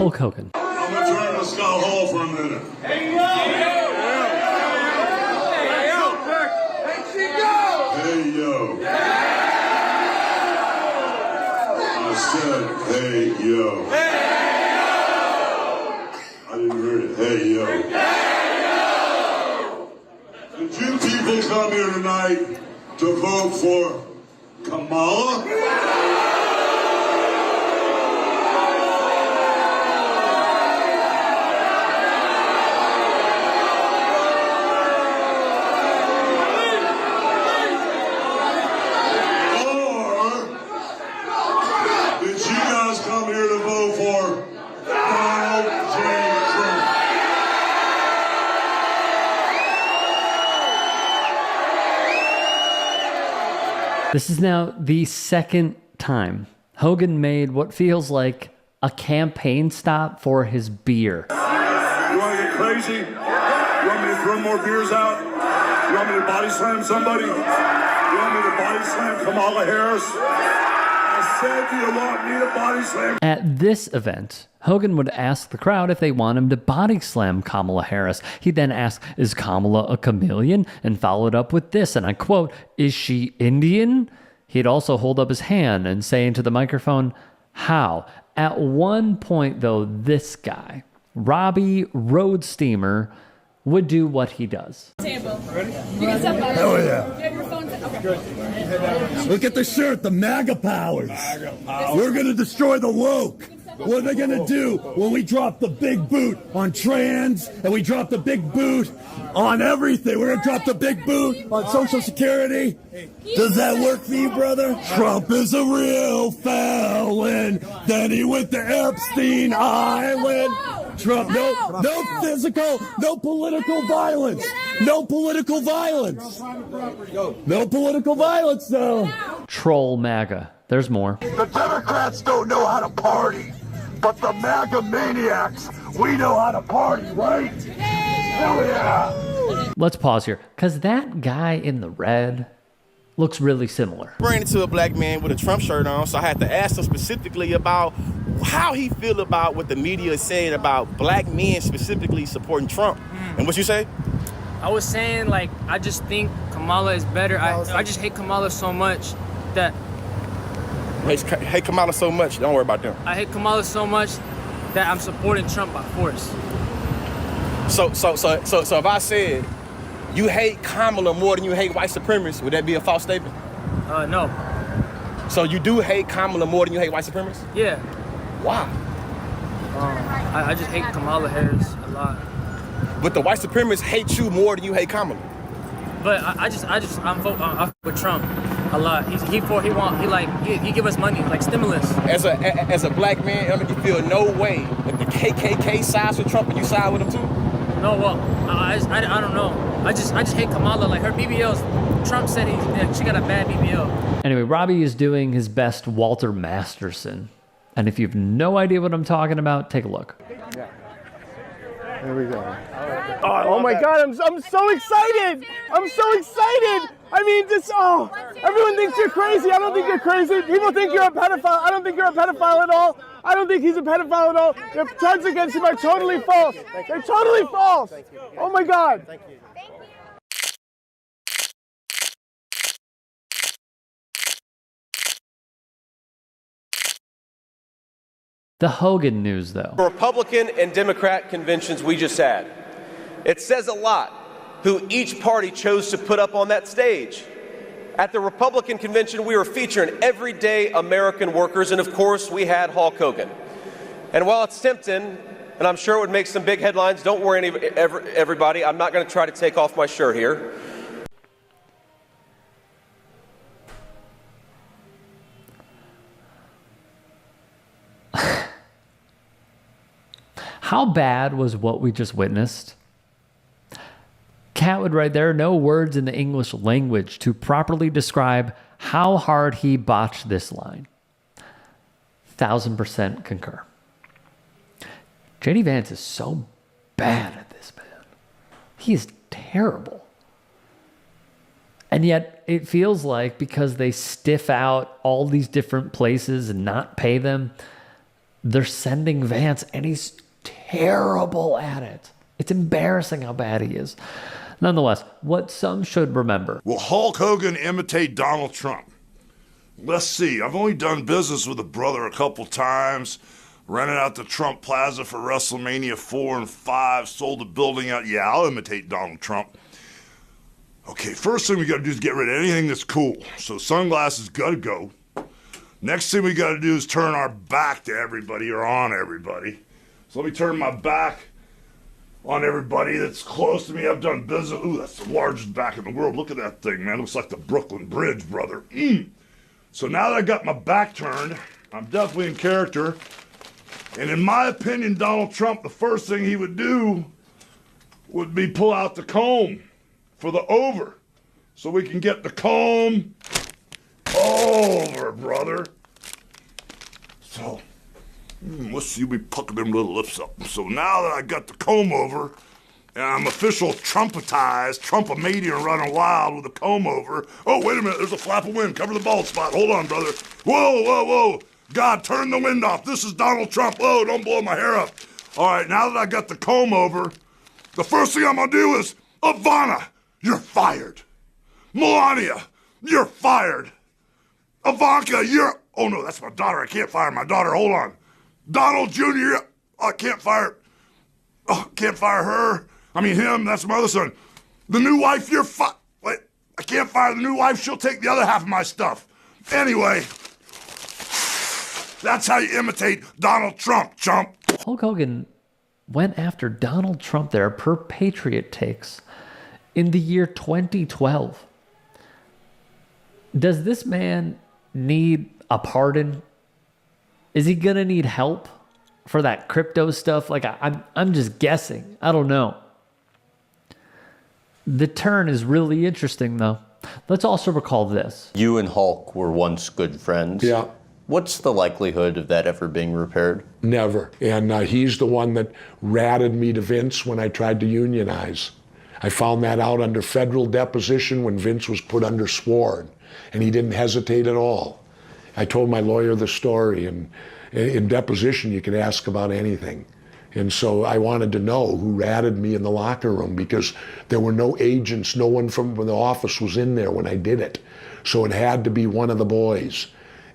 Hulk Hogan. I'm going to turn to Scott Hall for a minute. Hey, yo! Hey, yo! Hey, yo. I said, hey, yo. I didn't hear it. Hey, yo. Did you people come here tonight to vote for Kamala? This is now the second time Hogan made what feels like a campaign stop for his beer. You want to get crazy? You want me to throw more beers out? You want me to body slam somebody? You want me to body slam Kamala Harris? I said you want me to body slam. At this event, Hogan would ask the crowd if they want him to body slam Kamala Harris. He'd then ask, is Kamala a chameleon? And followed up with this, and I quote, is she Indian? He'd also hold up his hand and say into the microphone, how? At one point, though, this guy, Robbie Road Steamer, would do what he does. Table. Ready? You can step up. Hell yeah. You have your phone. Okay. Look at the shirt, the MAGA powers. We're going to destroy the woke. What are they going to do when we drop the big boot on trans and we drop the big boot on everything? We're going to drop the big boot on Social Security. Does that work for you, brother? Trump is a real felon. Then he went to Epstein Island. Trump, no physical, no political violence. No political violence. No political violence, though. Troll MAGA. There's more. The Democrats don't know how to party, but the MAGA maniacs, we know how to party, right? Hell yeah! Let's pause here, because that guy in the red looks really similar. Ran into a black man with a Trump shirt on, so I had to ask him specifically about how he feel about what the media is saying about black men specifically supporting Trump. And what you say? I was saying, like, I just think Kamala is better. I just hate Kamala so much that... Hate Kamala so much, don't worry about them. I hate Kamala so much that I'm supporting Trump by force. So if I said you hate Kamala more than you hate white supremacists, would that be a false statement? No. So you do hate Kamala more than you hate white supremacists? Yeah. Why? I just hate Kamala Harris a lot. But the white supremacists hate you more than you hate Kamala. But I'm with Trump a lot. He give us money, like stimulus. As a black man, I mean, you feel no way that the KKK sides with Trump and you side with him too? No, well, I don't know. I just hate Kamala. Like her BBLs, Trump said she got a bad BBL. Anyway, Robbie is doing his best Walter Masterson. And if you have no idea what I'm talking about, take a look. Yeah. There we go. Oh my God, I'm so excited. I'm so excited. I mean, everyone thinks you're crazy. I don't think you're crazy. People think you're a pedophile. I don't think you're a pedophile at all. I don't think he's a pedophile at all. The charges against him are totally false. They're totally false. Oh my God. Thank you. The Hogan news, though. Republican and Democrat conventions we just had. It says a lot who each party chose to put up on that stage. At the Republican convention, we were featuring everyday American workers, and of course, we had Hulk Hogan. And while it's tempting, and I'm sure it would make some big headlines, don't worry, everybody, I'm not going to try to take off my shirt here. How bad was what we just witnessed? Cat would write, there are no words in the English language to properly describe how hard he botched this line. 1000% concur. J.D. Vance is so bad at this, man. He is terrible. And yet it feels like because they stiff out all these different places and not pay them, they're sending Vance, and he's terrible at it. It's embarrassing how bad he is. Nonetheless, what some should remember. Will Hulk Hogan imitate Donald Trump? Let's see. I've only done business with a brother a couple times. Rented out the Trump Plaza for WrestleMania 4 and 5. Sold the building out. Yeah, I'll imitate Donald Trump. Okay, first thing we got to do is get rid of anything that's cool. So sunglasses got to go. Next thing we got to do is turn our back to everybody or on everybody. So let me turn my back on everybody that's close to me. I've done business. Ooh, that's the largest back in the world. Look at that thing, man. Looks like the Brooklyn Bridge, brother. So now that I got my back turned, I'm definitely in character. And in my opinion, Donald Trump, the first thing he would do would be pull out the comb for the over. So we can get the comb over, brother. So, let's see, we pucker them little lips up. So now that I got the comb over, and I'm official Trumpetized, Trump-a-median running wild with a comb over. Oh, wait a minute, there's a flap of wind. Cover the bald spot. Hold on, brother. Whoa, whoa, whoa. God, turn the wind off. This is Donald Trump. Whoa, don't blow my hair up. All right, now that I got the comb over, the first thing I'm going to do is, Ivana, you're fired. Melania, you're fired. Ivanka, you're... Oh, no, that's my daughter. I can't fire my daughter. Hold on. Donald Jr., I can't fire... Oh, can't fire her. I mean, him, that's my other son. The new wife, you're Wait, I can't fire the new wife. She'll take the other half of my stuff. Anyway, that's how you imitate Donald Trump, chump. Hulk Hogan went after Donald Trump there per Patriot Takes in the year 2012. Does this man need a pardon? Is he gonna need help for that crypto stuff? Like, I'm just guessing. I don't know. The turn is really interesting, though. Let's also recall this. You and Hulk were once good friends. Yeah. What's the likelihood of that ever being repaired? Never. And he's the one that ratted me to Vince when I tried to unionize. I found that out under federal deposition when Vince was put under sworn, and he didn't hesitate at all. I told my lawyer the story, and in deposition you could ask about anything. And so I wanted to know who ratted me in the locker room, because there were no agents, no one from the office was in there when I did it. So it had to be one of the boys.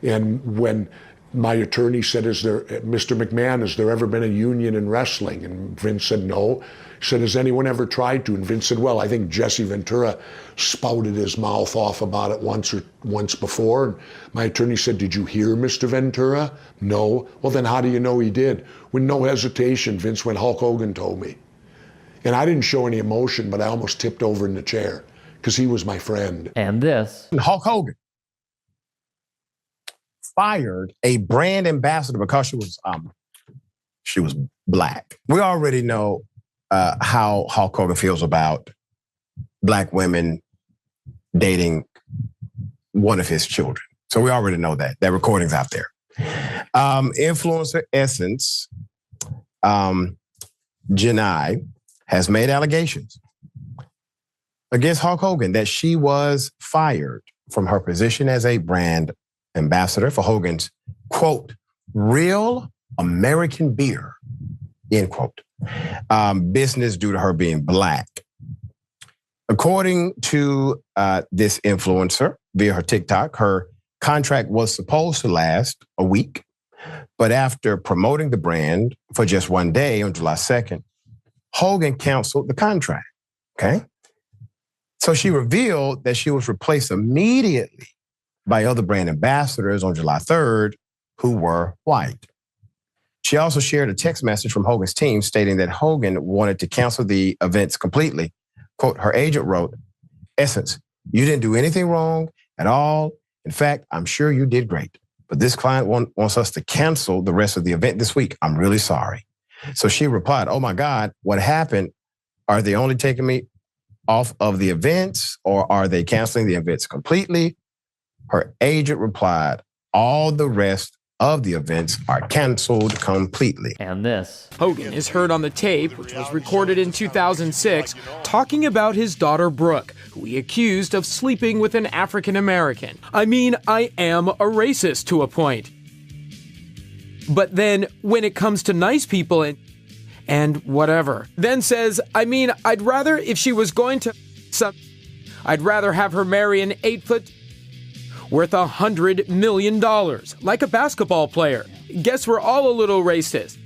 And when my attorney said, Mr. McMahon, has there ever been a union in wrestling? And Vince said, no. He said, has anyone ever tried to? And Vince said, well, I think Jesse Ventura spouted his mouth off about it once before. And my attorney said, did you hear Mr. Ventura? No. Well, then how do you know he did? With no hesitation, Vince went, Hulk Hogan told me. And I didn't show any emotion, but I almost tipped over in the chair because he was my friend. And this. Hulk Hogan fired a brand ambassador because she was black. We already know how Hulk Hogan feels about black women dating one of his children. So we already know that. That recording's out there. Influencer Essence, Janai, has made allegations against Hulk Hogan that she was fired from her position as a brand ambassador for Hogan's, quote, real American beer, end quote, business due to her being black. According to this influencer via her TikTok, her contract was supposed to last a week, but after promoting the brand for just one day on July 2nd, Hogan canceled the contract, okay? So she revealed that she was replaced immediately by other brand ambassadors on July 3rd who were white. She also shared a text message from Hogan's team stating that Hogan wanted to cancel the events completely. Quote, her agent wrote, Essence, you didn't do anything wrong at all. In fact, I'm sure you did great. But this client wants us to cancel the rest of the event this week. I'm really sorry. So she replied, oh my God, what happened? Are they only taking me off of the events, or are they canceling the events completely? Her agent replied, all the rest of the events are canceled completely. And this. Hogan is heard on the tape, which was recorded in 2006, talking about his daughter Brooke, who he accused of sleeping with an African American. I mean, I am a racist to a point. But then when it comes to nice people and whatever, then says, I mean, I'd rather, if she was going to I'd rather have her marry an 8-foot worth $100 million, like a basketball player. Guess we're all a little racist.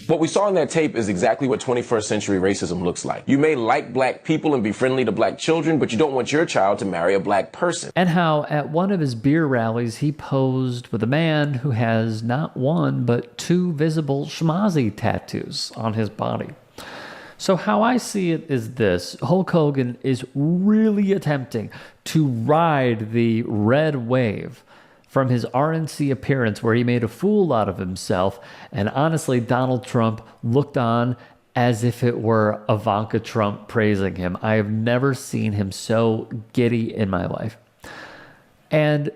What we saw in that tape is exactly what 21st century racism looks like. You may like black people and be friendly to black children, but you don't want your child to marry a black person. And how at one of his beer rallies, he posed with a man who has not one, but 2 visible schmozzy tattoos on his body. So how I see it is this: Hulk Hogan is really attempting to ride the red wave from his RNC appearance where he made a fool out of himself, and honestly, Donald Trump looked on as if it were Ivanka Trump praising him. I have never seen him so giddy in my life. And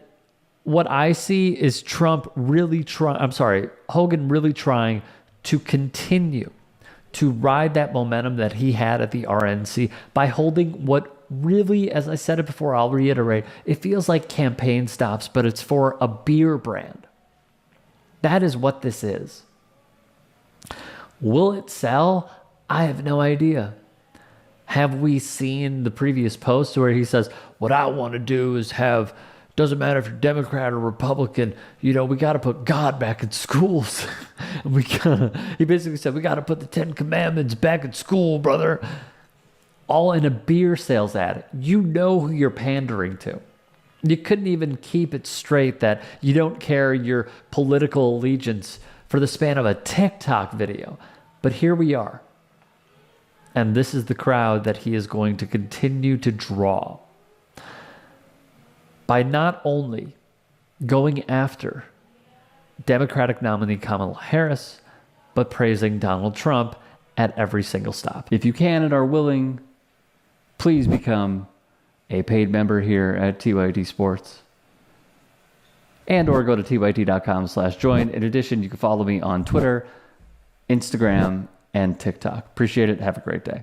what I see is Hogan really trying to continue to ride that momentum that he had at the RNC by holding what really, as I said it before, I'll reiterate, it feels like campaign stops, but it's for a beer brand. That is what this is. Will it sell? I have no idea. Have we seen the previous post where he says, what I want to do is have, doesn't matter if you're Democrat or Republican, we got to put God back in schools. He basically said, we got to put the 10 Commandments back in school, brother. All in a beer sales ad. You know who you're pandering to. You couldn't even keep it straight that you don't care your political allegiance for the span of a TikTok video. But here we are. And this is the crowd that he is going to continue to draw by not only going after Democratic nominee Kamala Harris, but praising Donald Trump at every single stop. If you can and are willing, please become a paid member here at TYT Sports. And or go to tyt.com/join. In addition, you can follow me on Twitter, Instagram, and TikTok. Appreciate it. Have a great day.